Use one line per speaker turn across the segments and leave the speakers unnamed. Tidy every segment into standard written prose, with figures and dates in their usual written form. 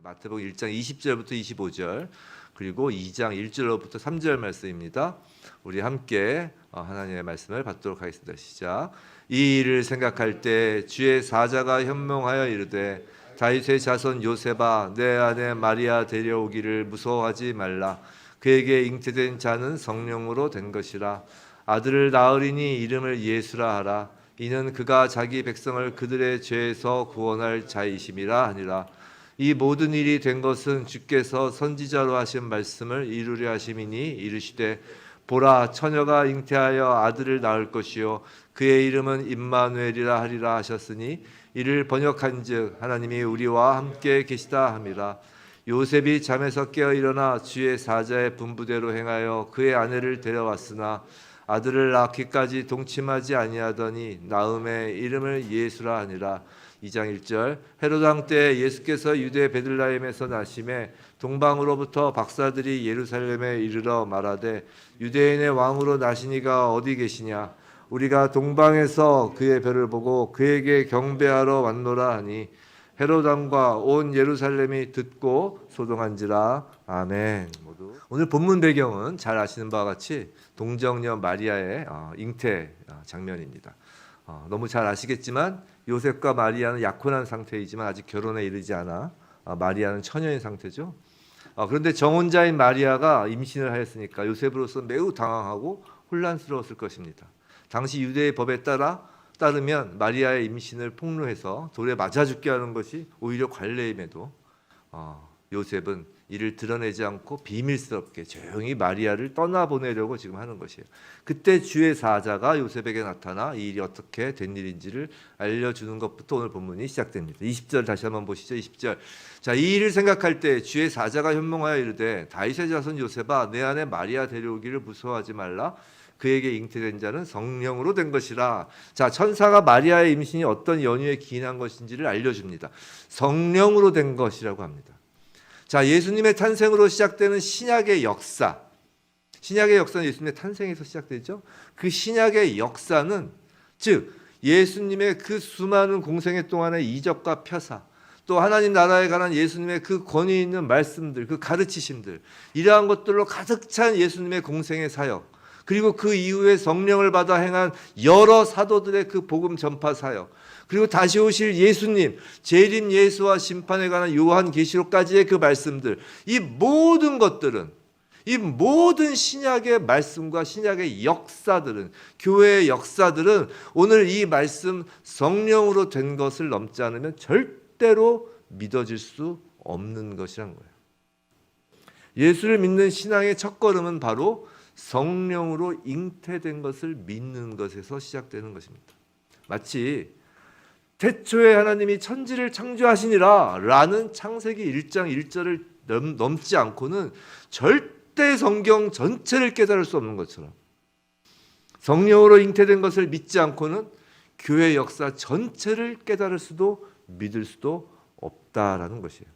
마태복음 1장 20절부터 25절 그리고 2장 1절로부터 3절 말씀입니다. 우리 함께 하나님의 말씀을 받도록 하겠습니다. 시작. 이 일을 생각할 때 주의 사자가 현몽하여 이르되 다윗의 자손 요셉아 내 아내 마리아 데려오기를 무서워하지 말라. 그에게 잉태된 자는 성령으로 된 것이라. 아들을 낳으리니 이름을 예수라 하라. 이는 그가 자기 백성을 그들의 죄에서 구원할 자이심이라 하니라. 이 모든 일이 된 것은 주께서 선지자로 하신 말씀을 이루려 하심이니 이르시되 보라 처녀가 잉태하여 아들을 낳을 것이요 그의 이름은 임마누엘이라 하리라 하셨으니 이를 번역한즉 하나님이 우리와 함께 계시다 함이라. 요셉이 잠에서 깨어 일어나 주의 사자의 분부대로 행하여 그의 아내를 데려왔으나 아들을 낳기까지 동침하지 아니하더니 낳음에 이름을 예수라 하니라. 2장 1절 헤롯 왕 때 예수께서 유대 베들레헴에서 나심에 동방으로부터 박사들이 예루살렘에 이르러 말하되 유대인의 왕으로 나시니가 어디 계시냐. 우리가 동방에서 그의 별을 보고 그에게 경배하러 왔노라 하니 헤롯 왕과 온 예루살렘이 듣고 소동한지라. 아멘. 오늘 본문 배경은 잘 아시는 바와 같이 동정녀 마리아의 잉태 장면입니다. 너무 잘 아시겠지만 요셉과 마리아는 약혼한 상태이지만 아직 결혼에 이르지 않아 마리아는 처녀인 상태죠. 그런데 정혼자인 마리아가 임신을 하였으니까 요셉으로서 매우 당황하고 혼란스러웠을 것입니다. 당시 유대의 법에 따르면 마리아의 임신을 폭로해서 돌에 맞아 죽게 하는 것이 오히려 관례임에도 요셉은 이를 드러내지 않고 비밀스럽게 조용히 마리아를 떠나보내려고 지금 하는 것이에요. 그때 주의 사자가 요셉에게 나타나 이 일이 어떻게 된 일인지를 알려주는 것부터 오늘 본문이 시작됩니다. 20절 다시 한번 보시죠. 20절. 자, 이 일을 생각할 때 주의 사자가 현몽하여 이르되 다윗의 자손 요셉아 내 아내 마리아 데려오기를 무서워하지 말라. 그에게 잉태된 자는 성령으로 된 것이라. 자, 천사가 마리아의 임신이 어떤 연유에 기인한 것인지를 알려줍니다. 성령으로 된 것이라고 합니다. 자, 예수님의 탄생으로 시작되는 신약의 역사. 신약의 역사는 예수님의 탄생에서 시작되죠. 그 신약의 역사는 즉 예수님의 그 수많은 공생애 동안의 이적과 표사, 또 하나님 나라에 관한 예수님의 그 권위 있는 말씀들, 그 가르치심들, 이러한 것들로 가득 찬 예수님의 공생애 사역, 그리고 그 이후에 성령을 받아 행한 여러 사도들의 그 복음 전파 사역, 그리고 다시 오실 예수님, 재림 예수와 심판에 관한 요한계시록까지의 그 말씀들, 이 모든 것들은, 이 모든 신약의 말씀과 신약의 역사들은, 교회의 역사들은 오늘 이 말씀 성령으로 된 것을 넘지 않으면 절대로 믿어질 수 없는 것이란 거예요. 예수를 믿는 신앙의 첫걸음은 바로 성령으로 잉태된 것을 믿는 것에서 시작되는 것입니다. 마치 태초에 하나님이 천지를 창조하시니라 라는 창세기 1장 1절을 넘지 않고는 절대 성경 전체를 깨달을 수 없는 것처럼 성령으로 잉태된 것을 믿지 않고는 교회 역사 전체를 깨달을 수도 믿을 수도 없다라는 것이에요.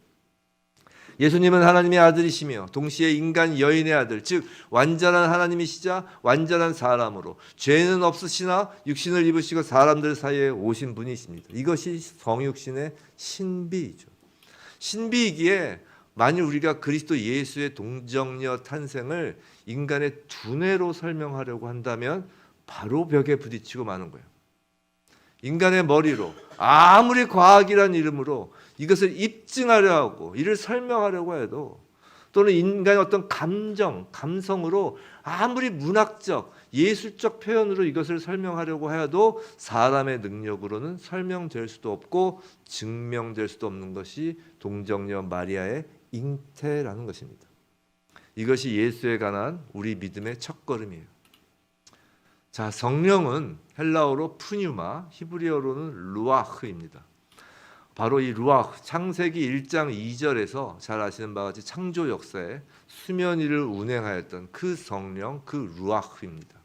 예수님은 하나님의 아들이시며 동시에 인간 여인의 아들, 즉 완전한 하나님이시자 완전한 사람으로 죄는 없으시나 육신을 입으시고 사람들 사이에 오신 분이십니다. 이것이 성육신의 신비이죠. 신비이기에 만일 우리가 그리스도 예수의 동정녀 탄생을 인간의 두뇌로 설명하려고 한다면 바로 벽에 부딪히고 마는 거예요. 인간의 머리로 아무리 과학이란 이름으로 이것을 입증하려 하고 이를 설명하려고 해도, 또는 인간의 어떤 감정, 감성으로 아무리 문학적, 예술적 표현으로 이것을 설명하려고 해도 사람의 능력으로는 설명될 수도 없고 증명될 수도 없는 것이 동정녀 마리아의 잉태라는 것입니다. 이것이 예수에 관한 우리 믿음의 첫걸음이에요. 자, 성령은 헬라어로 푸뉴마, 히브리어로는 루아흐입니다. 바로 이 루아흐, 창세기 1장 2절에서 잘 아시는 바와 같이 창조 역사에 수면 위를 운행하였던 그 성령, 그 루아흐입니다.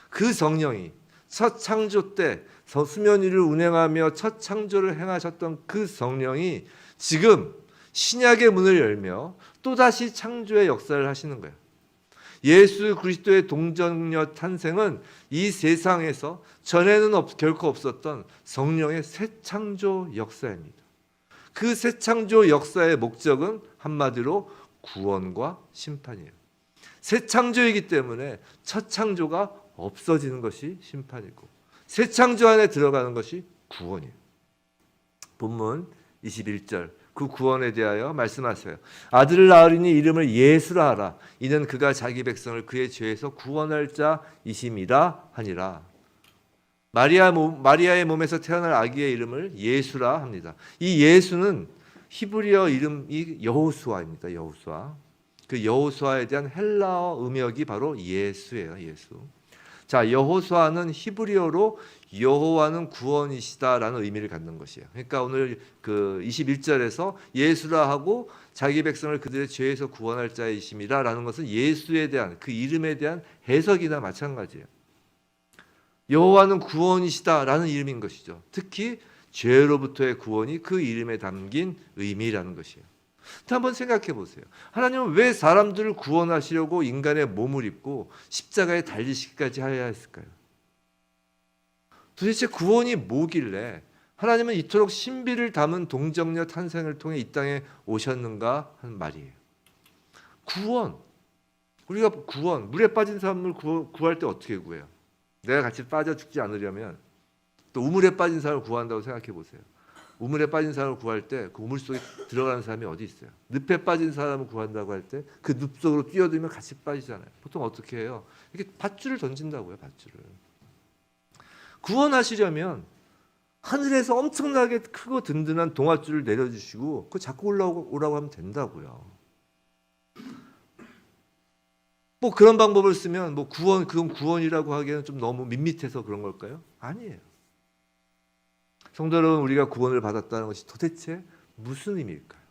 그 성령이 첫 창조 때 수면 위를 운행하며 첫 창조를 행하셨던 그 성령이 지금 신약의 문을 열며 또다시 창조의 역사를 하시는 거예요. 예수 그리스도의 동정녀 탄생은 이 세상에서 전에는 결코 없었던 성령의 새 창조 역사입니다. 그 새 창조 역사의 목적은 한마디로 구원과 심판이에요. 새 창조이기 때문에 첫 창조가 없어지는 것이 심판이고 새 창조 안에 들어가는 것이 구원이에요. 본문 21절 그 구원에 대하여 말씀하세요. 아들을 낳으리니 이름을 예수라 하라. 이는 그가 자기 백성을 그의 죄에서 구원할 자이심이라 하니라. 마리아의 몸에서 태어날 아기의 이름을 예수라 합니다. 이 예수는 히브리어 이름이 여호수아입니다. 여호수아. 그 여호수아에 대한 헬라어 음역이 바로 예수예요. 예수. 자, 여호수아는 히브리어로 여호와는 구원이시다라는 의미를 갖는 것이에요. 그러니까 오늘 그 21절에서 예수라 하고 자기 백성을 그들의 죄에서 구원할 자이심이라라는 것은 예수에 대한 그 이름에 대한 해석이나 마찬가지예요. 여호와는 구원이시다라는 이름인 것이죠. 특히 죄로부터의 구원이 그 이름에 담긴 의미라는 것이에요. 한번 생각해 보세요. 하나님은 왜 사람들을 구원하시려고 인간의 몸을 입고 십자가에 달리시기까지 하여야 했을까요? 도대체 구원이 뭐길래 하나님은 이토록 신비를 담은 동정녀 탄생을 통해 이 땅에 오셨는가 하는 말이에요. 구원. 우리가 구원, 물에 빠진 사람을 구할 때 어떻게 구해요? 내가 같이 빠져 죽지 않으려면 또 우물에 빠진 사람을 구한다고 생각해 보세요. 우물에 빠진 사람을 구할 때 그 우물 속에 들어가는 사람이 어디 있어요? 늪에 빠진 사람을 구한다고 할 때 그 늪 속으로 뛰어들면 같이 빠지잖아요. 보통 어떻게 해요? 이렇게 밧줄을 던진다고요. 밧줄을. 구원하시려면 하늘에서 엄청나게 크고 든든한 동아줄을 내려주시고 그거 자꾸 올라오라고 하면 된다고요. 뭐 그런 방법을 쓰면 뭐 그건 구원이라고 하기에는 좀 너무 밋밋해서 그런 걸까요? 아니에요. 성도 여러분, 우리가 구원을 받았다는 것이 도대체 무슨 의미일까요?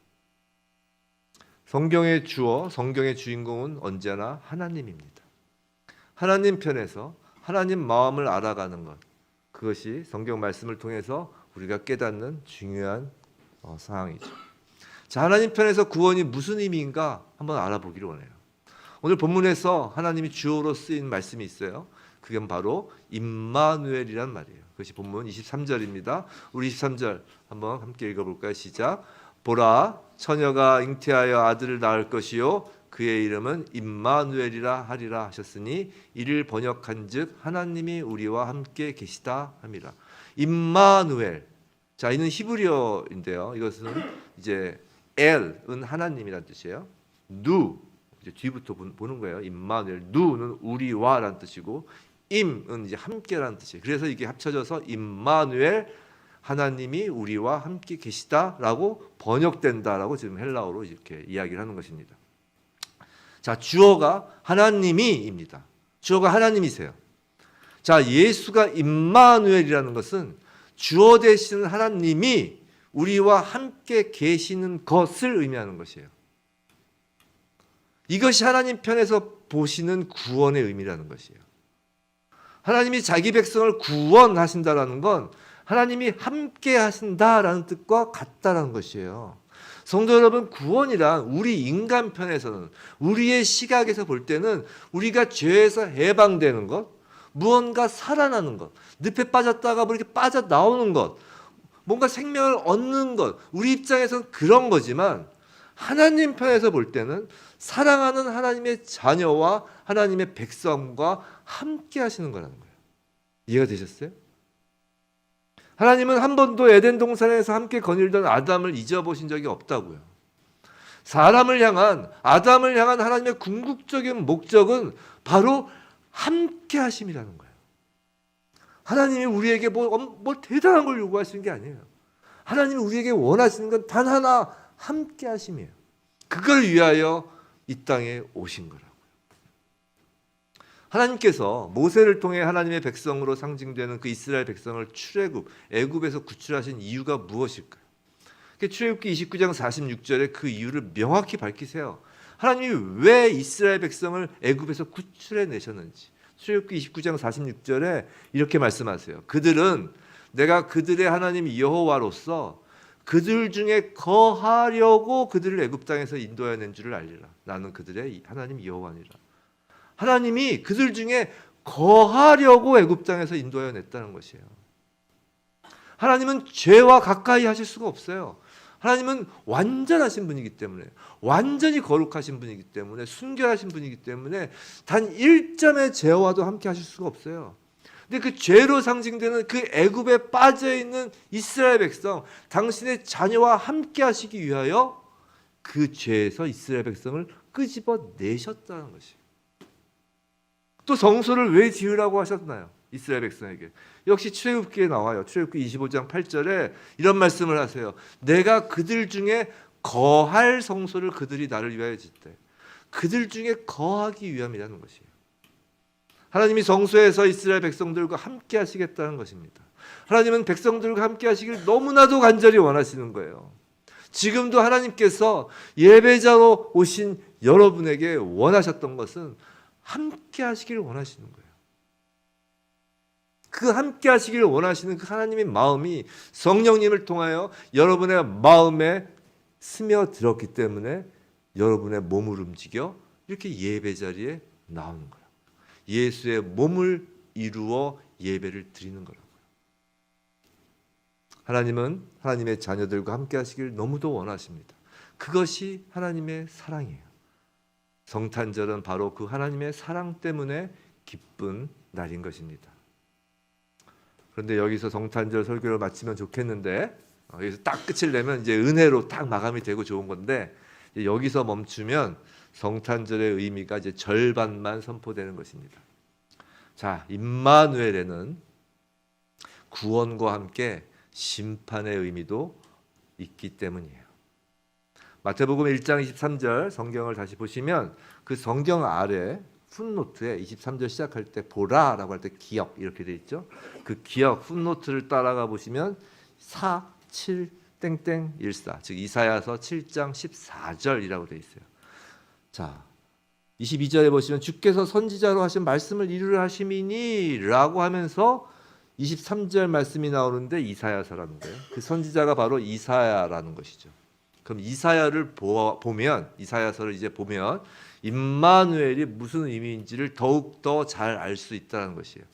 성경의 주어, 성경의 주인공은 언제나 하나님입니다. 하나님 편에서 하나님 마음을 알아가는 것, 그것이 성경 말씀을 통해서 우리가 깨닫는 중요한 사항이죠. 자, 하나님 편에서 구원이 무슨 의미인가 한번 알아보기를 원해요. 오늘 본문에서 하나님이 주어로 쓰인 말씀이 있어요. 그게 바로 임마누엘이란 말이에요. 그것이 본문 23절입니다. 우리 23절 한번 함께 읽어볼까요? 시작. 보라, 처녀가 잉태하여 아들을 낳을 것이요 그의 이름은 임마누엘이라 하리라 하셨으니 이를 번역한즉 하나님이 우리와 함께 계시다 함이라. 임마누엘. 자, 이는 히브리어인데요. 이것은 이제 엘은 하나님이란 뜻이에요. 누 이제 뒤부터 보는 거예요. 임마누엘. 누는 우리와라는 뜻이고 임은 이제 함께라는 뜻이에요. 그래서 이게 합쳐져서 임마누엘, 하나님이 우리와 함께 계시다라고 번역된다라고 지금 헬라어로 이렇게 이야기를 하는 것입니다. 자, 주어가 하나님이입니다. 주어가 하나님이세요. 자, 예수가 임마누엘이라는 것은 주어 되시는 하나님이 우리와 함께 계시는 것을 의미하는 것이에요. 이것이 하나님 편에서 보시는 구원의 의미라는 것이에요. 하나님이 자기 백성을 구원하신다라는 건 하나님이 함께 하신다라는 뜻과 같다라는 것이에요. 성도 여러분, 구원이란 우리 인간 편에서는, 우리의 시각에서 볼 때는 우리가 죄에서 해방되는 것, 무언가 살아나는 것, 늪에 빠졌다가 뭐 이렇게 빠져나오는 것, 뭔가 생명을 얻는 것, 우리 입장에서는 그런 거지만 하나님 편에서 볼 때는 사랑하는 하나님의 자녀와 하나님의 백성과 함께 하시는 거라는 거예요. 이해가 되셨어요? 하나님은 한 번도 에덴 동산에서 함께 거닐던 아담을 잊어보신 적이 없다고요. 아담을 향한 하나님의 궁극적인 목적은 바로 함께 하심이라는 거예요. 하나님이 우리에게 뭐 대단한 걸 요구하시는 게 아니에요. 하나님이 우리에게 원하시는 건 단 하나, 함께 하심이에요. 그걸 위하여 이 땅에 오신 거라고요. 하나님께서 모세를 통해 하나님의 백성으로 상징되는 그 이스라엘 백성을 애굽에서 구출하신 이유가 무엇일까요? 출애굽기 29장 46절에 그 이유를 명확히 밝히세요. 하나님이 왜 이스라엘 백성을 애굽에서 구출해 내셨는지. 출애굽기 29장 46절에 이렇게 말씀하세요. 그들은 내가 그들의 하나님 여호와로서 그들 중에 거하려고 그들을 애굽 땅에서 인도해 낸 줄을 알리라. 나는 그들의 하나님 여호와니라. 하나님이 그들 중에 거하려고 애굽 땅에서 인도해 냈다는 것이에요. 하나님은 죄와 가까이 하실 수가 없어요. 하나님은 완전하신 분이기 때문에, 완전히 거룩하신 분이기 때문에, 순결하신 분이기 때문에 단 1점의 죄와도 함께 하실 수가 없어요. 근데 그 죄로 상징되는 그 애굽에 빠져 있는 이스라엘 백성, 당신의 자녀와 함께 하시기 위하여 그 죄에서 이스라엘 백성을 끄집어 내셨다는 것이에요. 또 성소를 왜 지으라고 하셨나요? 이스라엘 백성에게. 역시 출애굽기에 나와요. 출애굽기 25장 8절에 이런 말씀을 하세요. 내가 그들 중에 거할 성소를 그들이 나를 위하여 짓되, 그들 중에 거하기 위함이라는 것이에요. 하나님이 성소에서 이스라엘 백성들과 함께 하시겠다는 것입니다. 하나님은 백성들과 함께 하시길 너무나도 간절히 원하시는 거예요. 지금도 하나님께서 예배자로 오신 여러분에게 원하셨던 것은 함께 하시길 원하시는 거예요. 그 함께 하시길 원하시는 그 하나님의 마음이 성령님을 통하여 여러분의 마음에 스며들었기 때문에 여러분의 몸을 움직여 이렇게 예배 자리에 나오는 거예요. 예수의 몸을 이루어 예배를 드리는 거라고요. 하나님은 하나님의 자녀들과 함께 하시길 너무도 원하십니다. 그것이 하나님의 사랑이에요. 성탄절은 바로 그 하나님의 사랑 때문에 기쁜 날인 것입니다. 그런데 여기서 성탄절 설교를 마치면 좋겠는데, 여기서 딱 끝을 내면 이제 은혜로 딱 마감이 되고 좋은 건데, 여기서 멈추면 성탄절의 의미가 이제 절반만 선포되는 것입니다. 자, 임마누엘에는 구원과 함께 심판의 의미도 있기 때문이에요. 마태복음 1장 23절 성경을 다시 보시면 그 성경 아래 풋노트에 23절 시작할 때 보라라고 할 때 기억 이렇게 돼 있죠. 그 기억 풋노트를 따라가 보시면 4, 7, 땡땡 14, 즉 이사야서 7장 14절이라고 돼 있어요. 자, 22절에 보시면 주께서 선지자로 하신 말씀을 이루려 하심이니 라고 하면서 23절 말씀이 나오는데 이사야서라는 거예요. 그 선지자가 바로 이사야라는 것이죠. 그럼 이사야를 보면, 이사야서를 이제 보면 임마누엘이 무슨 의미인지를 더욱 더 잘 알 수 있다는 것이에요.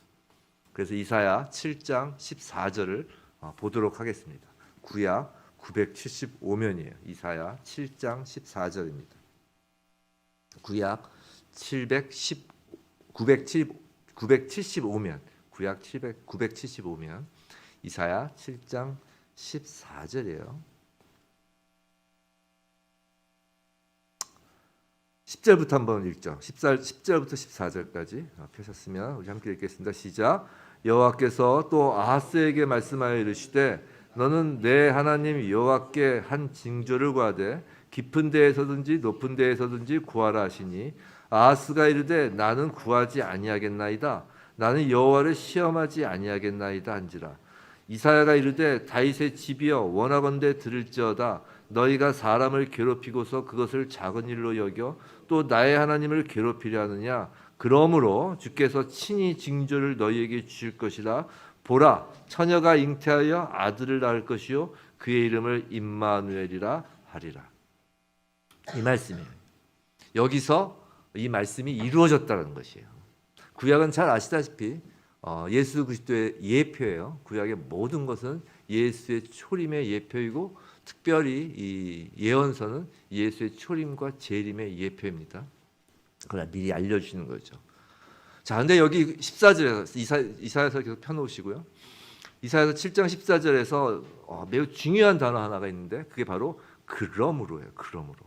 그래서 이사야 7장 14절을 보도록 하겠습니다. 구약 975면이에요. 이사야 7장 14절입니다. 구약 975면, 구약 975면 이사야 7장 14절이에요. 10절부터 한번 읽죠. 10절부터 14절까지 펴셨으면 우리 함께 읽겠습니다. 시작. 여호와께서 또 아하스에게 말씀하여 이르시되 너는 내 하나님 여호와께 한 징조를 구하되 깊은 데에서든지 높은 데에서든지 구하라 하시니 아하스가 이르되 나는 구하지 아니하겠나이다. 나는 여호와를 시험하지 아니하겠나이다 한지라. 이사야가 이르되 다윗의 집이여 원하건대 들을지어다. 너희가 사람을 괴롭히고서 그것을 작은 일로 여겨 또 나의 하나님을 괴롭히려 하느냐. 그러므로 주께서 친히 징조를 너희에게 주실 것이라. 보라, 처녀가 잉태하여 아들을 낳을 것이요 그의 이름을 임마누엘이라 하리라. 이 말씀이에요. 여기서 이 말씀이 이루어졌다는 것이에요. 구약은 잘 아시다시피 예수 그리스도의 예표예요. 구약의 모든 것은 예수의 초림의 예표이고 특별히 이 예언서는 예수의 초림과 재림의 예표입니다. 그러나 미리 알려주시는 거죠. 자, 근데 여기 14절에서 이사야서 계속 펴놓으시고요. 이사야서 7장 14절에서 매우 중요한 단어 하나가 있는데 그게 바로 그러므로예요. 그러므로.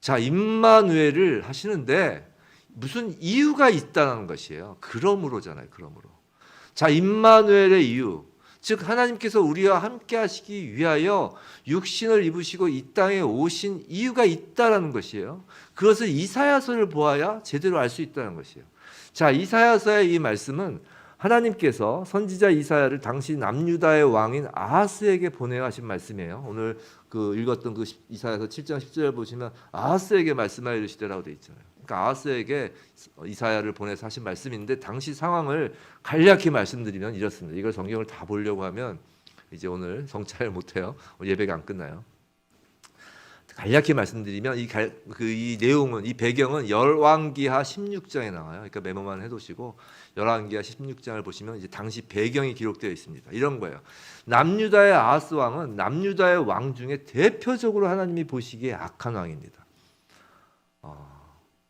자, 임마누엘을 하시는데 무슨 이유가 있다는 것이에요. 그러므로잖아요. 그러므로. 자, 임마누엘의 이유. 즉 하나님께서 우리와 함께 하시기 위하여 육신을 입으시고 이 땅에 오신 이유가 있다라는 것이에요. 그것을 이사야서를 보아야 제대로 알 수 있다는 것이에요. 자, 이사야서의 이 말씀은 하나님께서 선지자 이사야를 당시 남유다의 왕인 아하스에게 보내어 하신 말씀이에요. 오늘 읽었던 그 이사야서 7장 10절 보시면 아하스에게 말씀하여 이르시되라고 되어 있잖아요. 그러니까 아하스에게 이사야를 보내서 하신 말씀인데 당시 상황을 간략히 말씀드리면 이렇습니다. 이걸 성경을 다 보려고 하면 이제 오늘 성찰을 못해요. 예배가 안 끝나요. 간략히 말씀드리면 이 내용은, 이 배경은 열왕기하 16장에 나와요. 그러니까 메모만 해두시고 열왕기하 16장을 보시면 이제 당시 배경이 기록되어 있습니다. 이런 거예요. 남유다의 아하스 왕은 남유다의 왕 중에 대표적으로 하나님이 보시기에 악한 왕입니다.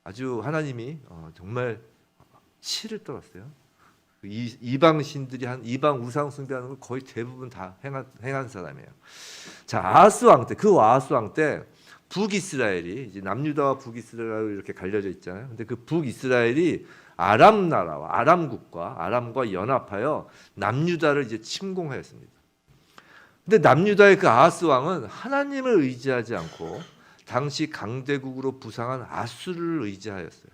아주 하나님이 정말 치를 떨었어요. 이방 신들이 한 이방 우상 숭배하는 걸 거의 대부분 다 행한 사람이에요. 자, 아하스 왕 때, 그 아하스 왕 때 북이스라엘이, 이제 남유다와 북이스라엘로 이렇게 갈려져 있잖아요. 근데 그 북이스라엘이 아람 나라와 아람국과 아람과 연합하여 남유다를 이제 침공하였습니다. 근데 남유다의 그 아하스 왕은 하나님을 의지하지 않고 당시 강대국으로 부상한 아수르를 의지하였어요.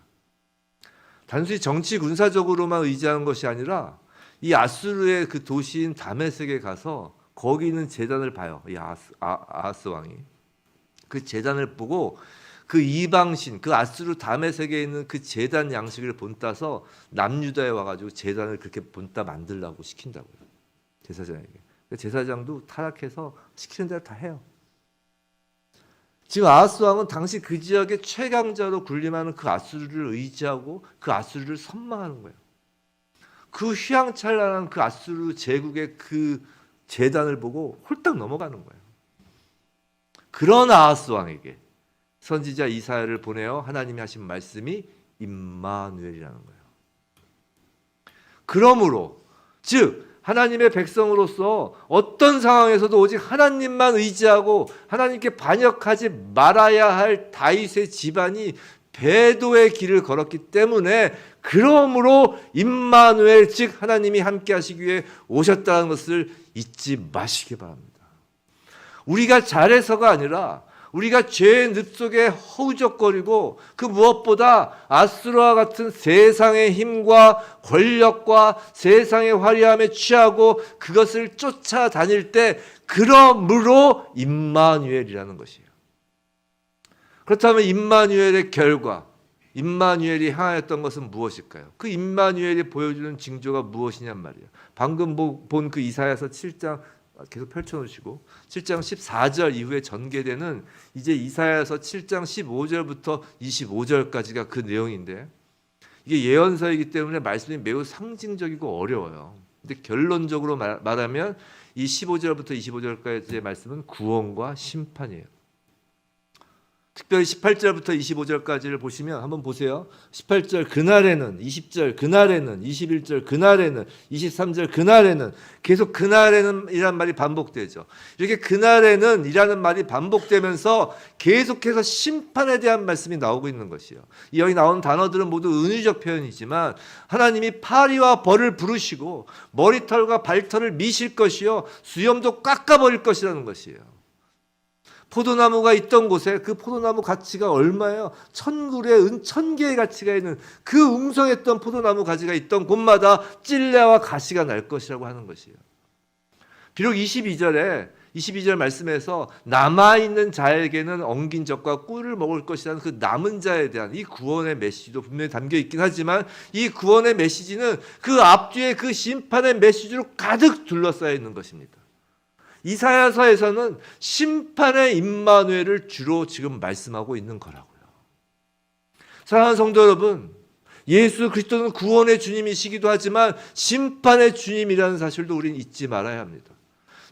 단순히 정치 군사적으로만 의지하는 것이 아니라 이 아수르의 그 도시인 다메섹에 가서 거기 있는 제단을 봐요. 이 아하스 왕이 그 제단을 보고 그 이방신, 그 아수르 다메섹에 있는 그 제단 양식을 본따서 남유다에 와가지고 제단을 그렇게 본따 만들라고 시킨다고요. 제사장에게. 제사장도 타락해서 시키는 대로 다 해요. 지금 아하스 왕은 당시 그 지역의 최강자로 군림하는 그 아수르를 의지하고 그 아수르를 선망하는 거예요. 그 휘황찬란한 그 아수르 제국의 그 제단을 보고 홀딱 넘어가는 거예요. 그런 아하스 왕에게 선지자 이사야를 보내어 하나님이 하신 말씀이 임마누엘이라는 거예요. 그러므로 즉 하나님의 백성으로서 어떤 상황에서도 오직 하나님만 의지하고 하나님께 반역하지 말아야 할 다윗의 집안이 배도의 길을 걸었기 때문에 그러므로 임마누엘 즉 하나님이 함께 하시기 위해 오셨다는 것을 잊지 마시기 바랍니다. 우리가 잘해서가 아니라 우리가 죄의 늪 속에 허우적거리고 그 무엇보다 아수르와 같은 세상의 힘과 권력과 세상의 화려함에 취하고 그것을 쫓아다닐 때 그러므로 임마누엘이라는 것이에요. 그렇다면 임마누엘의 결과, 임마누엘이 향하였던 것은 무엇일까요? 그 임마누엘이 보여주는 징조가 무엇이냔 말이에요. 방금 본 그 이사야서 7장 계속 펼쳐놓으시고 7장 14절 이후에 전개되는 이제 이사야서 7장 15절부터 25절까지가 그 내용인데 이게 예언서이기 때문에 말씀이 매우 상징적이고 어려워요. 근데 결론적으로 말하면 이 15절부터 25절까지의 말씀은 구원과 심판이에요. 특별히 18절부터 25절까지를 보시면 한번 보세요. 18절 그날에는, 20절 그날에는, 21절 그날에는, 23절 그날에는 계속 그날에는 이란 말이 반복되죠. 이렇게 그날에는 이라는 말이 반복되면서 계속해서 심판에 대한 말씀이 나오고 있는 것이에요. 여기 나오는 단어들은 모두 은유적 표현이지만 하나님이 파리와 벌을 부르시고 머리털과 발털을 미실 것이요 수염도 깎아버릴 것이라는 것이에요. 포도나무가 있던 곳에 그 포도나무 가치가 얼마예요? 1000굴에 은 1000개의 가치가 있는 그 웅성했던 포도나무 가지가 있던 곳마다 찔레와 가시가 날 것이라고 하는 것이에요. 비록 22절 말씀에서 남아있는 자에게는 엉긴 젖과 꿀을 먹을 것이라는 그 남은 자에 대한 이 구원의 메시지도 분명히 담겨 있긴 하지만 이 구원의 메시지는 그 앞뒤에 그 심판의 메시지로 가득 둘러싸여 있는 것입니다. 이사야서에서는 심판의 임마누엘을 주로 지금 말씀하고 있는 거라고요. 사랑하는 성도 여러분, 예수 그리스도는 구원의 주님이시기도 하지만 심판의 주님이라는 사실도 우리는 잊지 말아야 합니다.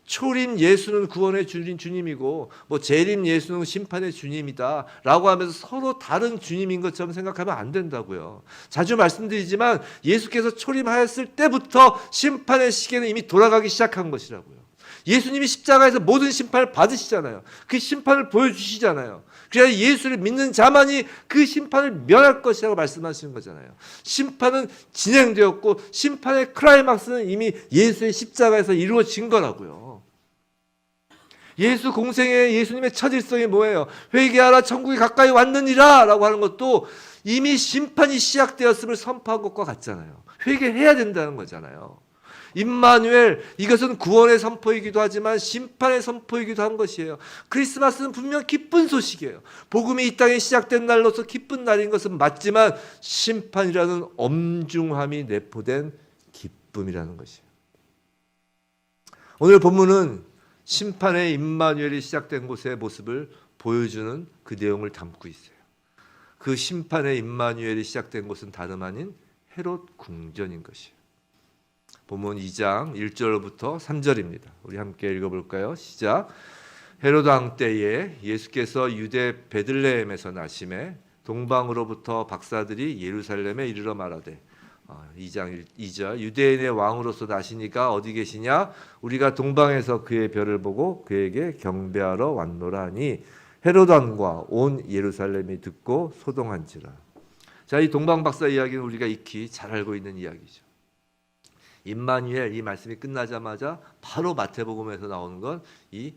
초림 예수는 구원의 주님이고 재림 예수는 심판의 주님이다 라고 하면서 서로 다른 주님인 것처럼 생각하면 안 된다고요. 자주 말씀드리지만 예수께서 초림하였을 때부터 심판의 시계는 이미 돌아가기 시작한 것이라고요. 예수님이 십자가에서 모든 심판을 받으시잖아요. 그 심판을 보여주시잖아요. 그래야 예수를 믿는 자만이 그 심판을 면할 것이라고 말씀하시는 거잖아요. 심판은 진행되었고 심판의 클라이막스는 이미 예수의 십자가에서 이루어진 거라고요. 예수 공생의 예수님의 첫 일성이 뭐예요? 회개하라 천국이 가까이 왔느니라 라고 하는 것도 이미 심판이 시작되었음을 선포한 것과 같잖아요. 회개해야 된다는 거잖아요. 임마누엘, 이것은 구원의 선포이기도 하지만 심판의 선포이기도 한 것이에요. 크리스마스는 분명 기쁜 소식이에요. 복음이 이 땅에 시작된 날로서 기쁜 날인 것은 맞지만 심판이라는 엄중함이 내포된 기쁨이라는 것이에요. 오늘 본문은 심판의 임마누엘이 시작된 곳의 모습을 보여주는 그 내용을 담고 있어요. 그 심판의 임마누엘이 시작된 곳은 다름 아닌 헤롯 궁전인 것이에요. 본문 2장 1절부터 3절입니다. 우리 함께 읽어볼까요? 시작. 헤롯 왕 때에 예수께서 유대 베들레헴에서 나심에 동방으로부터 박사들이 예루살렘에 이르러 말하되 2장 2절 유대인의 왕으로서 나시니가 어디 계시냐? 우리가 동방에서 그의 별을 보고 그에게 경배하러 왔노라 하니 헤롯 왕과 온 예루살렘이 듣고 소동한지라. 자, 이 동방 박사 이야기는 우리가 익히 잘 알고 있는 이야기죠. 임마누엘 이 말씀이 끝나자마자 바로 마태복음에서 나오는 건 이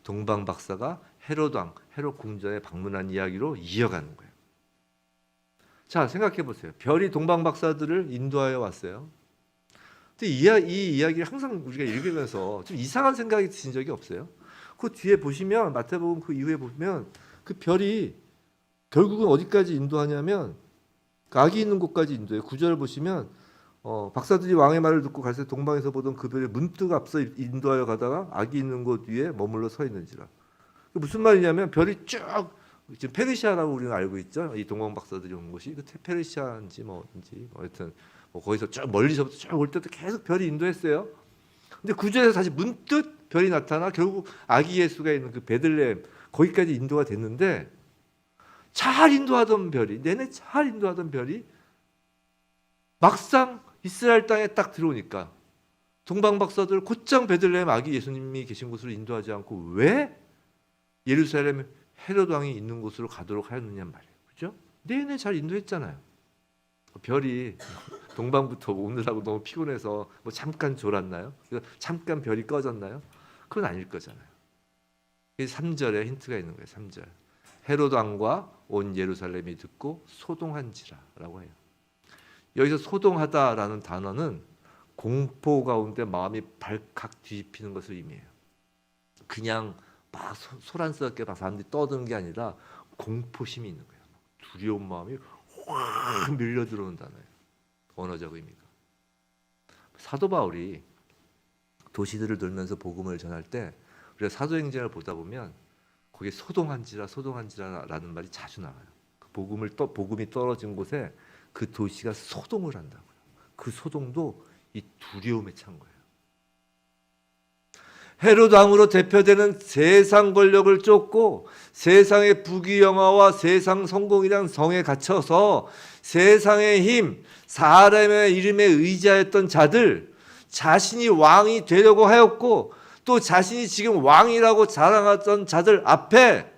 동방 박사가 헤롯 왕, 헤롯 궁전에 방문한 이야기로 이어가는 거예요. 자, 생각해 보세요. 별이 동방 박사들을 인도하여 왔어요. 근데 이 이야기를 항상 우리가 읽으면서 좀 이상한 생각이 드신 적이 없어요? 그 뒤에 보시면 마태복음 그 이후에 보면 그 별이 결국은 어디까지 인도하냐면 악이 있는 곳까지 인도해요. 9절 보시면 박사들이 왕의 말을 듣고 갈 때 동방에서 보던 그 별이 문득 앞서 인도하여 가다가 악이 있는 곳 위에 머물러 서 있는지라. 무슨 말이냐면 별이 쭉 지금 페르시아라고 우리는 알고 있죠. 이 동방 박사들이 온 곳이 그 페르시아인지 뭐인지 하여튼 거기서 쭉 멀리서부터 쭉 올 때도 계속 별이 인도했어요. 근데 9절에서 다시 문득 별이 나타나 결국 아기 예수가 있는 그 베들레헴 거기까지 인도가 됐는데 잘 인도하던 별이 내내 잘 인도하던 별이 막상 이스라엘 땅에 딱 들어오니까 동방 박사들 곧장 베들레헴 아기 예수님이 계신 곳으로 인도하지 않고 왜 예루살렘 헤롯 왕이 있는 곳으로 가도록 하였느냐 말이에요. 그렇죠? 내내 잘 인도했잖아요. 별이 동방부터 오느라고 너무 피곤해서 뭐 잠깐 졸았나요? 잠깐 별이 꺼졌나요? 그건 아닐 거잖아요. 3절에 힌트가 있는 거예요. 3절. 헤롯 왕과 온 예루살렘이 듣고 소동한지라라고 해요. 여기서 소동하다라는 단어는 공포 가운데 마음이 발칵 뒤집히는 것을 의미해요. 그냥 막 소란스럽게 막 사람들이 떠드는 게 아니라 공포심이 있는 거예요. 두려운 마음이 확 밀려 들어오는 단어예요. 언어적 의미가. 사도 바울이 도시들을 돌면서 복음을 전할 때 우리가 사도행전을 보다 보면 거기에 소동한지라라는 말이 자주 나와요. 복음이 떨어진 곳에 그 도시가 소동을 한다고요. 그 소동도 이 두려움에 찬 거예요. 헤롯 왕으로 대표되는 세상 권력을 쫓고 세상의 부귀영화와 세상 성공이란 성에 갇혀서 세상의 힘, 사람의 이름에 의지하였던 자들, 자신이 왕이 되려고 하였고 또 자신이 지금 왕이라고 자랑하던 자들 앞에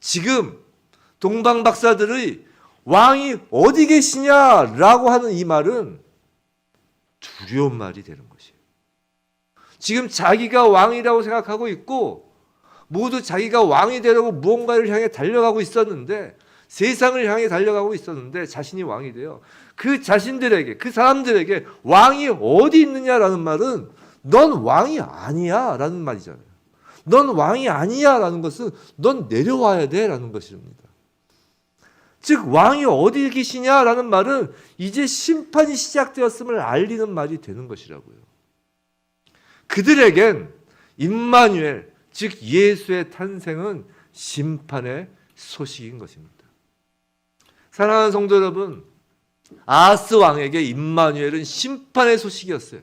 지금 동방 박사들의 왕이 어디 계시냐라고 하는 이 말은 두려운 말이 되는 것이에요. 지금 자기가 왕이라고 생각하고 있고 모두 자기가 왕이 되려고 무언가를 향해 달려가고 있었는데 세상을 향해 달려가고 있었는데 자신이 왕이 돼요. 그 자신들에게 그 사람들에게 왕이 어디 있느냐라는 말은 넌 왕이 아니야 라는 말이잖아요. 넌 왕이 아니야 라는 것은 넌 내려와야 돼 라는 것입니다. 즉 왕이 어디 계시냐라는 말은 이제 심판이 시작되었음을 알리는 말이 되는 것이라고요. 그들에겐 임마누엘 즉 예수의 탄생은 심판의 소식인 것입니다. 사랑하는 성도 여러분, 아하스 왕에게 임마누엘은 심판의 소식이었어요.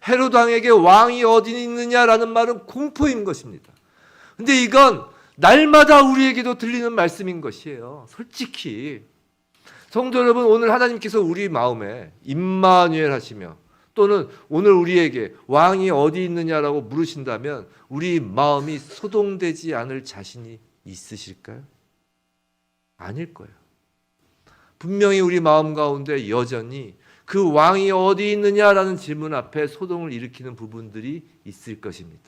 헤롯 왕에게 왕이 어디 있느냐라는 말은 공포인 것입니다. 근데 이건 날마다 우리에게도 들리는 말씀인 것이에요. 솔직히 성도 여러분, 오늘 하나님께서 우리 마음에 임마누엘 하시며 또는 오늘 우리에게 왕이 어디 있느냐라고 물으신다면 우리 마음이 소동되지 않을 자신이 있으실까요? 아닐 거예요. 분명히 우리 마음 가운데 여전히 그 왕이 어디 있느냐라는 질문 앞에 소동을 일으키는 부분들이 있을 것입니다.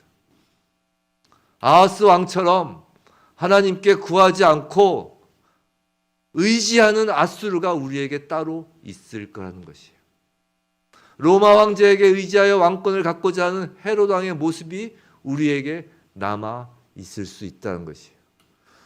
아하스 왕처럼 하나님께 구하지 않고 의지하는 아수르가 우리에게 따로 있을 거라는 것이에요. 로마 황제에게 의지하여 왕권을 갖고자 하는 헤롯 왕의 모습이 우리에게 남아 있을 수 있다는 것이에요.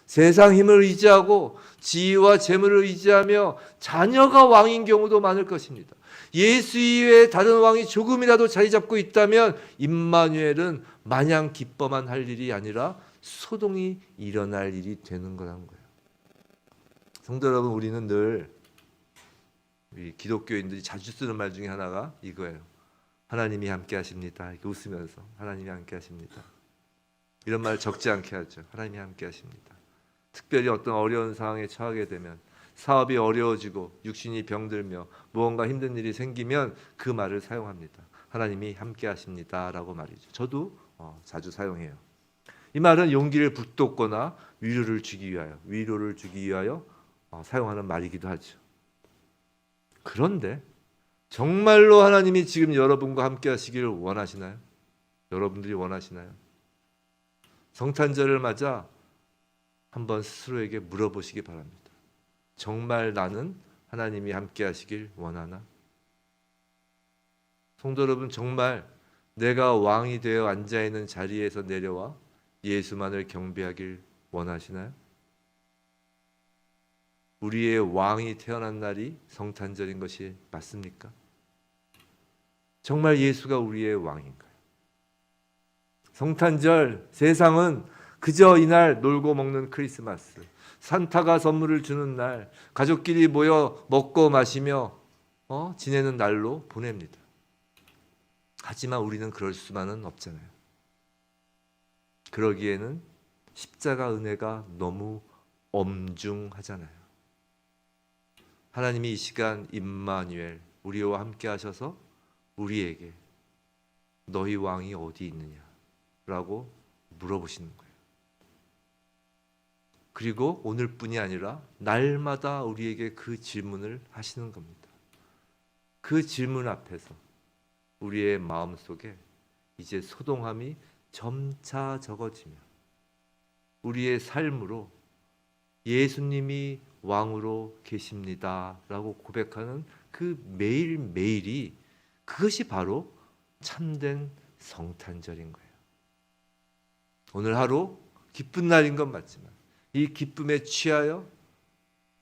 세상 힘을 의지하고 지위와 재물을 의지하며 자녀가 왕인 경우도 많을 것입니다. 예수 이외에 다른 왕이 조금이라도 자리 잡고 있다면 임마누엘은 마냥 기뻐만 할 일이 아니라 소동이 일어날 일이 되는 거라는 거예요. 성도 여러분, 우리는 늘 우리 기독교인들이 자주 쓰는 말 중에 하나가 이거예요. 하나님이 함께 하십니다. 이렇게 웃으면서 하나님이 함께 하십니다. 이런 말 적지 않게 하죠. 하나님이 함께 하십니다. 특별히 어떤 어려운 상황에 처하게 되면, 사업이 어려워지고 육신이 병들며 무언가 힘든 일이 생기면 그 말을 사용합니다. 하나님이 함께 하십니다 라고 말이죠. 저도 자주 사용해요. 이 말은 용기를 북돋거나 위로를 주기 위하여 사용하는 말이기도 하죠. 그런데 정말로 하나님이 지금 여러분과 함께 하시기를 원하시나요? 여러분들이 원하시나요? 성탄절을 맞아 한번 스스로에게 물어보시기 바랍니다. 정말 나는 하나님이 함께 하시길 원하나? 성도 여러분, 정말 내가 왕이 되어 앉아있는 자리에서 내려와 예수만을 경배하길 원하시나요? 우리의 왕이 태어난 날이 성탄절인 것이 맞습니까? 정말 예수가 우리의 왕인가요? 성탄절, 세상은 그저 이날 놀고 먹는 크리스마스, 산타가 선물을 주는 날, 가족끼리 모여 먹고 마시며 지내는 날로 보냅니다. 하지만 우리는 그럴 수만은 없잖아요. 그러기에는 십자가 은혜가 너무 엄중하잖아요. 하나님이 이 시간 임마누엘, 우리와 함께 하셔서 우리에게 너희 왕이 어디 있느냐라고 물어보시는 거예요. 그리고 오늘뿐이 아니라 날마다 우리에게 그 질문을 하시는 겁니다. 그 질문 앞에서 우리의 마음속에 이제 소동함이 점차 적어지며 우리의 삶으로 예수님이 왕으로 계십니다라고 고백하는 그 매일매일이, 그것이 바로 참된 성탄절인 거예요. 오늘 하루 기쁜 날인 건 맞지만 이 기쁨에 취하여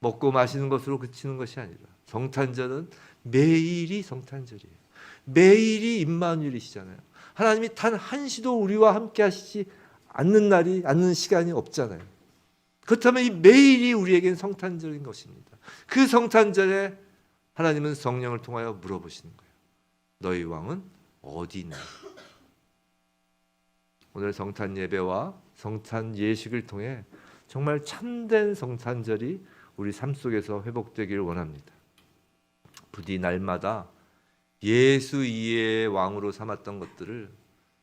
먹고 마시는 것으로 그치는 것이 아니라 성탄절은 매일이 성탄절이에요. 매일이 임마누엘이시잖아요. 하나님이 단 한시도 우리와 함께 하시지 않는 시간이 없잖아요. 그렇다면 이 매일이 우리에겐 성탄절인 것입니다. 그 성탄절에 하나님은 성령을 통하여 물어보시는 거예요. 너희 왕은 어디 있나? 오늘 성탄 예배와 성탄 예식을 통해 정말 참된 성탄절이 우리 삶 속에서 회복되기를 원합니다. 부디 날마다 예수 이외의 왕으로 삼았던 것들을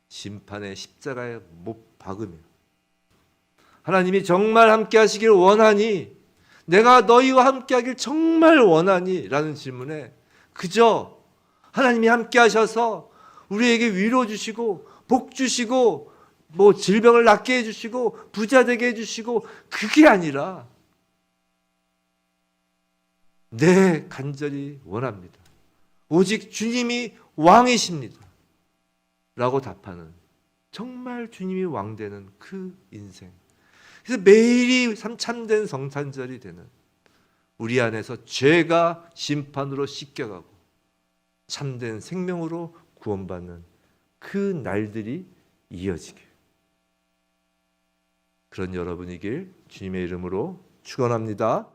심판의 십자가에 못 박으며, 하나님이 정말 함께 하시길 원하니, 내가 너희와 함께 하길 정말 원하니? 라는 질문에 그저 하나님이 함께 하셔서 우리에게 위로 주시고 복 주시고 질병을 낫게 해주시고 부자 되게 해주시고, 그게 아니라 네, 간절히 원합니다. 오직 주님이 왕이십니다 라고 답하는, 정말 주님이 왕되는 그 인생. 그래서 매일이 참된 성탄절이 되는, 우리 안에서 죄가 심판으로 씻겨가고 참된 생명으로 구원받는 그 날들이 이어지게, 그런 여러분이길 주님의 이름으로 축원합니다.